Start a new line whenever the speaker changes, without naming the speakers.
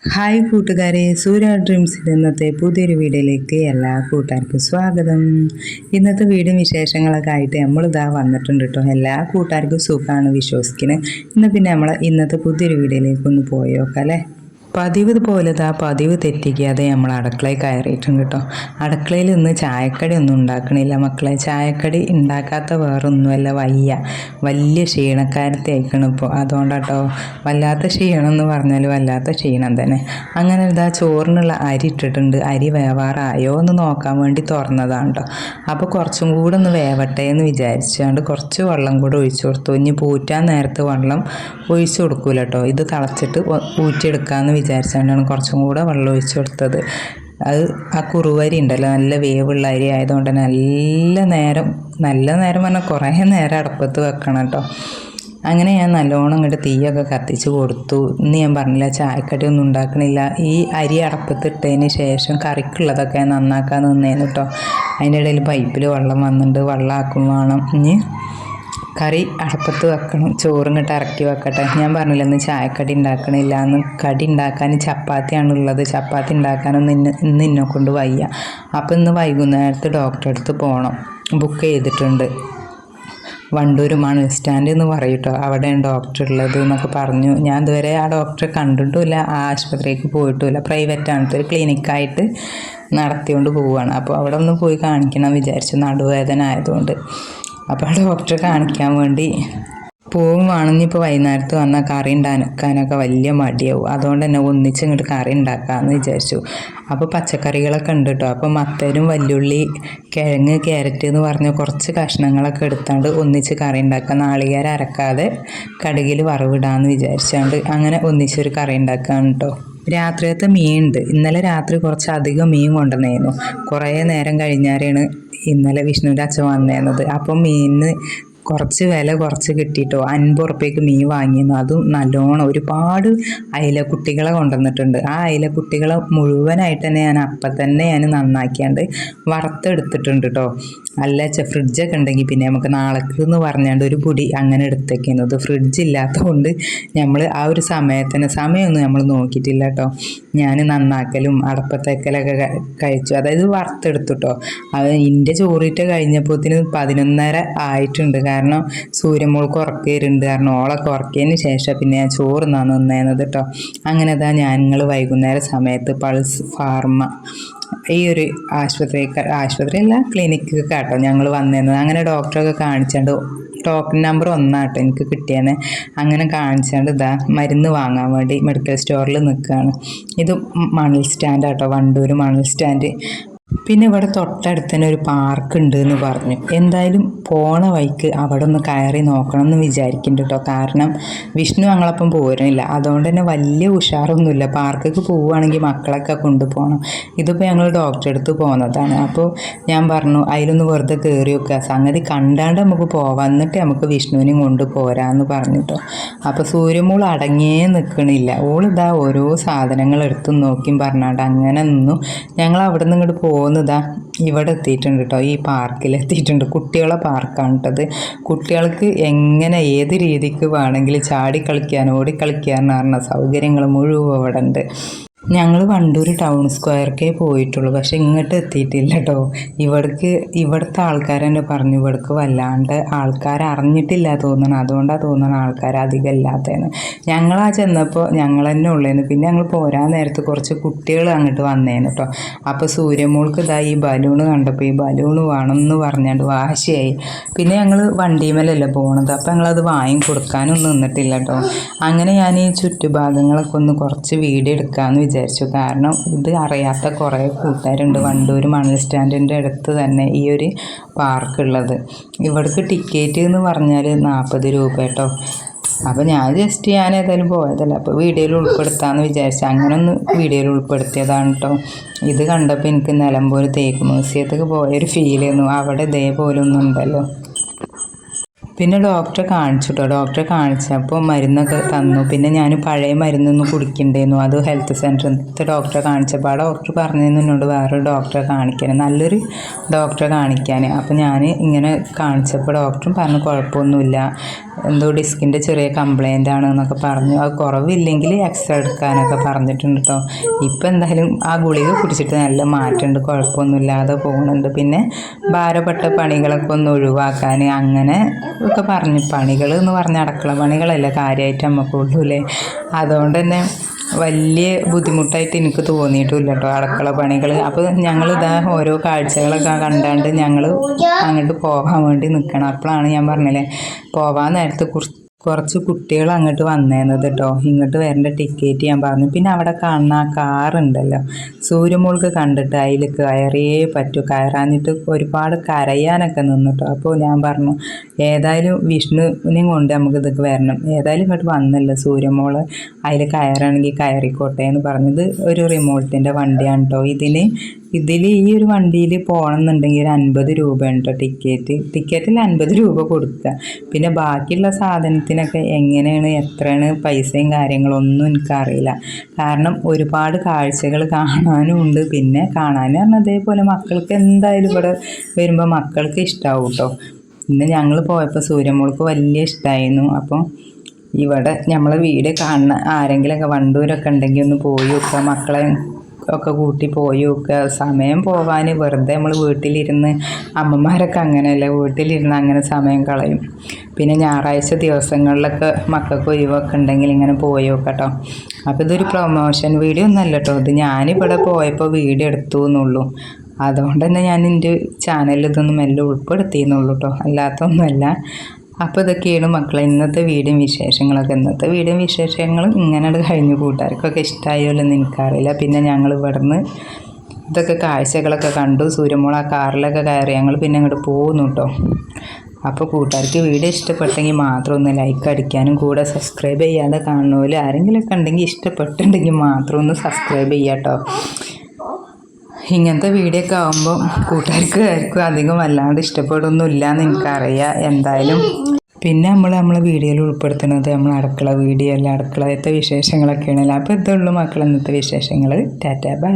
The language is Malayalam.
ഹായ് കൂട്ടുകാരെ, സൂര്യ ഡ്രീംസിൻ്റെ ഇന്നത്തെ പുതിയൊരു വീഡിയോയിലേക്ക് എല്ലാ കൂട്ടുകാർക്കും സ്വാഗതം. ഇന്നത്തെ വീഡിയോ വിശേഷങ്ങളൊക്കെ ആയിട്ട് നമ്മളിതാ വന്നിട്ടുണ്ട് കേട്ടോ. എല്ലാ കൂട്ടുകാർക്കും സുഖമാണ് വിശ്വസിക്കുന്നത്. പിന്നെ നമ്മൾ ഇന്നത്തെ പുതിയൊരു വീഡിയോയിലേക്ക് ഒന്ന് പോയി നോക്കാം അല്ലേ. പതിവ് പോലെ പതിവ് തെറ്റിക്കാതെ നമ്മൾ അടുക്കളയിൽ കയറിയിട്ടുണ്ട് കേട്ടോ. അടുക്കളയിൽ ഇന്ന് ചായക്കടി ഒന്നും ഉണ്ടാക്കണില്ല മക്കളെ. ചായക്കടി ഉണ്ടാക്കാത്ത വേറൊന്നുമല്ല, വലിയ ക്ഷീണക്കാരത്തെ അയക്കണം ഇപ്പോൾ. അതുകൊണ്ടാട്ടോ വല്ലാത്ത ക്ഷീണം എന്ന് പറഞ്ഞാൽ വല്ലാത്ത ക്ഷീണം തന്നെ. അങ്ങനെ ചോറിനുള്ള അരി ഇട്ടിട്ടുണ്ട്. അരി വേവാറായോ എന്ന് നോക്കാൻ വേണ്ടി തുറന്നതാണ് കേട്ടോ. അപ്പോൾ കുറച്ചും കൂടെ ഒന്ന് വേവട്ടെ എന്ന് വിചാരിച്ചുകൊണ്ട് കുറച്ച് വെള്ളം കൂടെ ഒഴിച്ചു കൊടുത്തു. ഇനി പൂറ്റാൻ നേരത്ത് വെള്ളം ഒഴിച്ചു കൊടുക്കൂല കേട്ടോ. ഇത് തിളച്ചിട്ട് ഊറ്റിയെടുക്കാമെന്ന് വിചാരിച്ചുകൊണ്ടാണ് കുറച്ചും കൂടെ വെള്ളം ഒഴിച്ചു കൊടുത്തത്. അത് ആ കുറുവരി ഉണ്ടല്ലോ, നല്ല വേവുള്ള അരി ആയതുകൊണ്ട് നല്ല നേരം പറഞ്ഞാൽ കുറേ നേരം അടുപ്പത്ത് വെക്കണം കേട്ടോ. അങ്ങനെ ഞാൻ നല്ലോണം ഇങ്ങോട്ട് തീയൊക്കെ കത്തിച്ച് കൊടുത്തു. ഇന്ന് ഞാൻ പറഞ്ഞില്ല ചായക്കടി ഒന്നും ഉണ്ടാക്കണില്ല. ഈ അരി അടപ്പത്തിട്ടതിന് ശേഷം കറിക്കുള്ളതൊക്കെ നന്നാക്കാൻ നിന്നേന്നു കേട്ടോ. അതിൻ്റെ ഇടയിൽ പൈപ്പിൽ വെള്ളം വന്നിട്ടുണ്ട്. വെള്ളമാക്കും വേണം. ഇനി കറി അടുപ്പത്ത് വെക്കണം. ചോറിങ്ങിട്ട് ഇറക്കി വെക്കട്ടെ. ഞാൻ പറഞ്ഞില്ല ഇന്ന് ചായക്കടി ഉണ്ടാക്കണില്ല എന്ന്. കടി ഉണ്ടാക്കാൻ ചപ്പാത്തിയാണുള്ളത്. ചപ്പാത്തി ഉണ്ടാക്കാനൊന്നും ഇന്ന് എന്നെ കൊണ്ട് വയ്യ. അപ്പോൾ ഇന്ന് വൈകുന്നേരത്ത് ഡോക്ടറെ അടുത്ത് പോകണം. ബുക്ക് ചെയ്തിട്ടുണ്ട്. വണ്ടൂർ മണൽ സ്റ്റാൻഡ് എന്ന് പറയൂട്ടോ, അവിടെയാണ് ഡോക്ടർ ഉള്ളത് എന്നൊക്കെ പറഞ്ഞു. ഞാൻ ഇതുവരെ ആ ഡോക്ടറെ കണ്ടിട്ടുമില്ല, ആ ആശുപത്രിക്ക് പോയിട്ടുമില്ല. പ്രൈവറ്റാണ്, ഒരു ക്ലിനിക്കായിട്ട് നടത്തിക്കൊണ്ട് പോവുകയാണ്. അപ്പോൾ അവിടെ ഒന്ന് പോയി കാണിക്കണം വിചാരിച്ചു, നടുവേദന ആയതുകൊണ്ട്. അപ്പോൾ ആ ഡോക്ടറെ കാണിക്കാൻ വേണ്ടി പോവുകയാണെങ്കിൽ ഇപ്പോൾ വൈകുന്നേരത്ത് വന്നാൽ കറി ഉണ്ടാക്കാനൊക്കെ വലിയ മടിയാവും. അതുകൊണ്ട് തന്നെ ഒന്നിച്ച് ഇങ്ങോട്ട് കറി ഉണ്ടാക്കാമെന്ന് വിചാരിച്ചു. അപ്പോൾ പച്ചക്കറികളൊക്കെ ഉണ്ട് കേട്ടോ. അപ്പോൾ മത്തനും വല്യുള്ളി കിഴങ്ങ് ക്യാരറ്റ് എന്ന് പറഞ്ഞ കുറച്ച് കഷ്ണങ്ങളൊക്കെ എടുത്താണ്ട് ഒന്നിച്ച് കറി ഉണ്ടാക്കുക. നാളികേരം അരക്കാതെ കടുകിൽ വറവിടാമെന്ന് വിചാരിച്ചാണ്ട് അങ്ങനെ ഒന്നിച്ചൊരു കറി ഉണ്ടാക്കുകയാണ് കേട്ടോ. രാത്രിയത്തെ മീനുണ്ട്. ഇന്നലെ രാത്രി കുറച്ചധികം മീൻ കൊണ്ടുവന്നായിരുന്നു. കുറേ നേരം കഴിഞ്ഞാലാണ് ഇന്നലെ വിഷ്ണുവിൻ്റെ അച്ഛൻ വന്നേന്നത്. അപ്പം മീനിന് കുറച്ച് വില കുറച്ച് കിട്ടിയിട്ടോ. 50 ഉറുപ്പ്യക്ക് മീൻ വാങ്ങിയിരുന്നു. അതും നല്ലോണം ഒരുപാട് അയിലക്കുട്ടികളെ കൊണ്ടുവന്നിട്ടുണ്ട്. ആ അയിലക്കുട്ടികളെ മുഴുവനായിട്ട് തന്നെ ഞാൻ അപ്പം തന്നെ നന്നാക്കിയാണ്ട് വറുത്തെടുത്തിട്ടുണ്ട് കേട്ടോ. അല്ല ഫ്രിഡ്ജൊക്കെ ഉണ്ടെങ്കിൽ പിന്നെ നമുക്ക് നാളേക്ക് എന്ന് പറഞ്ഞാണ്ട് ഒരു പൊടി അങ്ങനെ എടുത്തേക്കുന്നത്. ഫ്രിഡ്ജ് ഇല്ലാത്തതുകൊണ്ട് നമ്മൾ ആ ഒരു സമയമൊന്നും നമ്മൾ നോക്കിയിട്ടില്ല കേട്ടോ. ഞാൻ നന്നാക്കലും അടപ്പത്തേക്കലൊക്കെ കഴിച്ചു. അതായത് വറുത്തെടുത്തു കേട്ടോ. അത് എൻ്റെ ചോറിട്ട് കഴിഞ്ഞപ്പോഴത്തേന് 11:30 ആയിട്ടുണ്ട്. കാരണം സൂര്യമോൾക്ക് ഉറക്കിയിട്ടുണ്ട്. കാരണം ഓളൊക്കെ ഉറക്കിയതിന് ശേഷം പിന്നെ ഞാൻ ചോറ് നിന്നേന്നത് കേട്ടോ. അങ്ങനെ ഞങ്ങൾ വൈകുന്നേര സമയത്ത് പൾസ് ഫാർമ ഈ ഒരു ആശുപത്രിയല്ല ക്ലിനിക്ക് കേട്ടോ ഞങ്ങൾ വന്നിരുന്നത്. അങ്ങനെ ഡോക്ടറൊക്കെ കാണിച്ചാണ്ട് ടോക്കൺ നമ്പർ 1 എനിക്ക് കിട്ടിയാണ്. അങ്ങനെ കാണിച്ചാണ്ട് മരുന്ന് വാങ്ങാൻ വേണ്ടി മെഡിക്കൽ സ്റ്റോറിൽ നിൽക്കുകയാണ്. ഇത് മണൽ സ്റ്റാൻഡ് കേട്ടോ, വണ്ടൂർ മണൽ സ്റ്റാൻഡ്. പിന്നെ ഇവിടെ തൊട്ടടുത്ത് തന്നെ ഒരു പാർക്ക് ഉണ്ട് എന്ന് പറഞ്ഞു. എന്തായാലും പോണ വഴിക്ക് അവിടെ ഒന്ന് കയറി നോക്കണം എന്ന് വിചാരിക്കുന്നുണ്ട് കേട്ടോ. കാരണം വിഷ്ണു ഞങ്ങളപ്പം പോരുന്നില്ല. അതുകൊണ്ട് തന്നെ വലിയ ഉഷാറൊന്നുമില്ല. പാർക്കൊക്കെ പോവുകയാണെങ്കിൽ മക്കളൊക്കെ കൊണ്ടുപോകണം. ഇതിപ്പോൾ ഞങ്ങൾ ഡോക്ടറെ അടുത്ത് പോകുന്നതാണ്. അപ്പോൾ ഞാൻ പറഞ്ഞു അതിലൊന്ന് വെറുതെ കയറി വെക്കുക, സംഗതി കണ്ടാണ്ട് നമുക്ക് പോവാം, എന്നിട്ട് നമുക്ക് വിഷ്ണുവിനെയും കൊണ്ട് പോരാന്ന് പറഞ്ഞിട്ടോ. അപ്പോൾ സൂര്യമോൾ അടങ്ങിയേ നിൽക്കണില്ല. ഓളിതാ ഓരോ സാധനങ്ങൾ എടുത്ത് നോക്കിയും പറഞ്ഞാണ്ട് അങ്ങനെ നിന്നു. ഞങ്ങൾ അവിടെ നിന്ന് ഇങ്ങോട്ട് പോകുന്നതാ ഇവിടെ എത്തിയിട്ടുണ്ട് കേട്ടോ. ഈ പാർക്കിൽ എത്തിയിട്ടുണ്ട്. കുട്ടികളെ പാർക്കാണ് കേട്ടത്. കുട്ടികൾക്ക് എങ്ങനെ ഏത് രീതിക്ക് വേണമെങ്കിൽ ചാടി കളിക്കാൻ ഓടിക്കളിക്കാൻ പറഞ്ഞ സൗകര്യങ്ങൾ മുഴുവൻ അവിടെ ഉണ്ട്. ഞങ്ങൾ വണ്ടൂർ ടൗൺ സ്ക്വയർക്കേ പോയിട്ടുള്ളൂ. പക്ഷെ ഇങ്ങോട്ട് എത്തിയിട്ടില്ല കേട്ടോ. ഇവിടുത്തെ ആൾക്കാർ തന്നെ പറഞ്ഞു ഇവിടേക്ക് വല്ലാണ്ട് ആൾക്കാർ അറിഞ്ഞിട്ടില്ല തോന്നണം. അതുകൊണ്ടാണ് തോന്നണം ആൾക്കാർ അധികം ഇല്ലാത്തതെന്ന്. ഞങ്ങളാ ചെന്നപ്പോൾ ഞങ്ങൾ തന്നെ ഉള്ളേന്ന്. പിന്നെ ഞങ്ങൾ പോരാൻ നേരത്ത് കുറച്ച് കുട്ടികൾ അങ്ങോട്ട് വന്നേന്ന് കേട്ടോ. അപ്പോൾ സൂര്യമോൾക്ക് ഈ ബലൂണ് കണ്ടപ്പോൾ ഈ ബലൂണ് വേണമെന്ന് പറഞ്ഞാണ്ട് വാശിയായി. പിന്നെ ഞങ്ങൾ വണ്ടിമേലല്ലേ പോകണത്. അപ്പോൾ ഞങ്ങളത് വാങ്ങി കൊടുക്കാനൊന്നും നിന്നിട്ടില്ല കേട്ടോ. അങ്ങനെ ഞാൻ ഈ ചുറ്റുഭാഗങ്ങളൊക്കെ ഒന്ന് കുറച്ച് വീഡിയോ എടുക്കാമെന്ന് വിചാരിച്ചു. കാരണം ഇത് അറിയാത്ത കുറേ കൂട്ടുകാരുണ്ട്. വണ്ടൂർ മണൽ സ്റ്റാൻഡിൻ്റെ അടുത്ത് തന്നെ ഈ ഒരു പാർക്കുള്ളത്. ഇവിടേക്ക് ടിക്കറ്റ് എന്ന് പറഞ്ഞാൽ 40 രൂപ കേട്ടോ. അപ്പോൾ ഞാൻ ഏതായാലും പോയതല്ല, അപ്പോൾ വീഡിയോയിൽ ഉൾപ്പെടുത്താമെന്ന് വിചാരിച്ചു. അങ്ങനെ ഒന്ന് വീഡിയോയിൽ ഉൾപ്പെടുത്തിയതാണ് കേട്ടോ. ഇത് കണ്ടപ്പോൾ എനിക്ക് നിലമ്പൂർ തേക്ക് മ്യൂസിയത്തേക്ക് പോയൊരു ഫീൽ ചെയ്യുന്നു. അവിടെ ഇതേപോലെ ഒന്നും ഉണ്ടല്ലോ. പിന്നെ ഡോക്ടറെ കാണിച്ചു കേട്ടോ. ഡോക്ടറെ കാണിച്ചപ്പോൾ മരുന്നൊക്കെ തന്നു. പിന്നെ ഞാൻ പഴയ മരുന്നൊന്നും കുടിക്കണ്ടായിരുന്നു. അത് ഹെൽത്ത് സെൻറ്ററിലത്തെ ഡോക്ടറെ കാണിച്ചപ്പോൾ ആ ഡോക്ടർ പറഞ്ഞിരുന്നു എന്നോട് വേറൊരു ഡോക്ടറെ കാണിക്കാൻ, നല്ലൊരു ഡോക്ടറെ കാണിക്കാൻ. അപ്പോൾ ഞാൻ ഇങ്ങനെ കാണിച്ചപ്പോൾ ഡോക്ടറും പറഞ്ഞു കുഴപ്പമൊന്നുമില്ല, എന്തോ ഡിസ്കിൻ്റെ ചെറിയ കംപ്ലൈൻ്റ് ആണ് എന്നൊക്കെ പറഞ്ഞു. അത് കുറവില്ലെങ്കിൽ എക്സ്റേ എടുക്കാനൊക്കെ പറഞ്ഞിട്ടുണ്ട് കേട്ടോ. ഇപ്പം എന്തായാലും ആ ഗുളിക കുടിച്ചിട്ട് നല്ല മാറ്റമുണ്ട്, കുഴപ്പമൊന്നുമില്ലാതെ പോകുന്നുണ്ട്. പിന്നെ ഭാരപ്പെട്ട പണികളൊക്കെ ഒന്ന് ഒഴിവാക്കാൻ അങ്ങനെ ഒക്കെ പറഞ്ഞു. പണികൾ എന്ന് പറഞ്ഞാൽ അടുക്കള പണികളല്ലേ കാര്യമായിട്ട് നമുക്കുള്ളൂ അല്ലേ. അതുകൊണ്ട് തന്നെ വലിയ ബുദ്ധിമുട്ടായിട്ട് എനിക്ക് തോന്നിയിട്ടില്ല കേട്ടോ അടുക്കള പണികൾ. അപ്പോൾ ഞങ്ങളിതാ ഓരോ കാഴ്ചകളൊക്കെ കണ്ടാണ്ട് ഞങ്ങൾ അങ്ങോട്ട് പോകാൻ വേണ്ടി നിൽക്കണം. അപ്പോഴാണ് ഞാൻ പറഞ്ഞില്ലേ പോകാൻ നേരത്ത് കുറച്ച് കുട്ടികൾ അങ്ങോട്ട് വന്നേന്നത് കേട്ടോ. ഇങ്ങോട്ട് വരേണ്ട ടിക്കറ്റ് ഞാൻ പറഞ്ഞു. പിന്നെ അവിടെ കാണുന്ന ആ കാറുണ്ടല്ലോ, സൂര്യമോൾക്ക് കണ്ടിട്ട് അതിൽ കയറിയേ പറ്റൂ. കയറാഞ്ഞിട്ട് ഒരുപാട് കരയാനൊക്കെ നിന്നിട്ടോ. അപ്പോൾ ഞാൻ പറഞ്ഞു ഏതായാലും വിഷ്ണുവിനെയും കൊണ്ട് നമുക്ക് ഇതൊക്കെ വരണം, ഏതായാലും ഇങ്ങോട്ട് വന്നല്ലോ സൂര്യമോള്, അതിൽ കയറണമെങ്കിൽ കയറിക്കോട്ടെ എന്ന് പറഞ്ഞത്. ഒരു റിമോട്ടിൻ്റെ വണ്ടിയാണ് കേട്ടോ. ഇതിൽ ഈ ഒരു വണ്ടിയിൽ പോകണമെന്നുണ്ടെങ്കിൽ ഒരു 50 രൂപയാണ് കേട്ടോ ടിക്കറ്റിൽ 50 രൂപ കൊടുക്കുക. പിന്നെ ബാക്കിയുള്ള സാധനത്തിനൊക്കെ എങ്ങനെയാണ് എത്രയാണ് പൈസയും കാര്യങ്ങളൊന്നും എനിക്കറിയില്ല. കാരണം ഒരുപാട് കാഴ്ചകൾ കാണാനും ഉണ്ട്. പിന്നെ കാണാൻ പറഞ്ഞാൽ അതേപോലെ മക്കൾക്ക് എന്തായാലും ഇവിടെ വരുമ്പോൾ മക്കൾക്ക് ഇഷ്ടമാവും കേട്ടോ. പിന്നെ ഞങ്ങൾ പോയപ്പോൾ സൂര്യമോൾക്ക് വലിയ ഇഷ്ടമായിരുന്നു. അപ്പം ഇവിടെ നമ്മളെ വീട് കാണുന്ന ആരെങ്കിലുമൊക്കെ വണ്ടൂരൊക്കെ ഉണ്ടെങ്കിൽ ഒന്ന് പോയി നോക്കുക, മക്കളെ ഒക്കെ കൂട്ടി പോയി നോക്കുക. സമയം പോകാൻ വെറുതെ നമ്മൾ വീട്ടിലിരുന്ന്, അമ്മമാരൊക്കെ അങ്ങനെയല്ല, വീട്ടിലിരുന്ന് അങ്ങനെ സമയം കളയും. പിന്നെ ഞായറാഴ്ച ദിവസങ്ങളിലൊക്കെ മക്കൾക്ക് ഒഴിവൊക്കെ ഉണ്ടെങ്കിൽ ഇങ്ങനെ പോയി നോക്കട്ടോ. അപ്പോൾ ഇതൊരു പ്രൊമോഷൻ വീഡിയോ ഒന്നല്ല കേട്ടോ, ഇത് ഞാനിവിടെ പോയപ്പോൾ വീഡിയോ എടുത്തു എന്നുള്ളൂ. അതുകൊണ്ട് തന്നെ ഞാൻ എൻ്റെ ചാനലിൽ ഇതൊന്നും എല്ലാം ഉൾപ്പെടുത്തിയെന്നുള്ളൂ കേട്ടോ, അല്ലാത്തൊന്നുമല്ല. അപ്പോൾ ഇതൊക്കെയാണ് മക്കളെ ഇന്നത്തെ വീഡിയോ വിശേഷങ്ങളൊക്കെ. ഇന്നത്തെ വീഡിയോ വിശേഷങ്ങളും ഇങ്ങനെ കഴിഞ്ഞു. കൂട്ടുകാർക്കൊക്കെ ഇഷ്ടമായോ എന്ന് എനിക്കറിയില്ല. പിന്നെ ഞങ്ങൾ ഇവിടുന്ന് ഇതൊക്കെ കാഴ്ചകളൊക്കെ കണ്ടു. സൂര്യമോൾ ആ കാറിലൊക്കെ കയറി ഞങ്ങൾ പിന്നെ അങ്ങോട്ട് പോകുന്നു കേട്ടോ. അപ്പോൾ കൂട്ടുകാർക്ക് വീഡിയോ ഇഷ്ടപ്പെട്ടെങ്കിൽ മാത്രം ഒന്ന് ലൈക്ക് അടിക്കാനും കൂടെ സബ്സ്ക്രൈബ് ചെയ്യാതെ കാണുന്നവർ ആരെങ്കിലുമൊക്കെ ഉണ്ടെങ്കിൽ ഇഷ്ടപ്പെട്ടിട്ടുണ്ടെങ്കിൽ മാത്രം ഒന്ന് സബ്സ്ക്രൈബ് ചെയ്യാം കേട്ടോ. ഇങ്ങനത്തെ വീഡിയോ ഒക്കെ ആകുമ്പോൾ കൂട്ടുകാർക്കും അധികം വല്ലാണ്ട് ഇഷ്ടപ്പെടുന്നില്ല എന്ന് എനിക്കറിയാം എന്തായാലും. പിന്നെ നമ്മളെ വീഡിയോയിൽ ഉൾപ്പെടുത്തുന്നത് നമ്മൾ അടുക്കള വീഡിയോ അല്ല, അടുക്കളത്തെ വിശേഷങ്ങളൊക്കെയാണല്ലോ. അപ്പോൾ ഇതുള്ളൂ മക്കൾ ഇന്നത്തെ വിശേഷങ്ങൾ. Tata bye.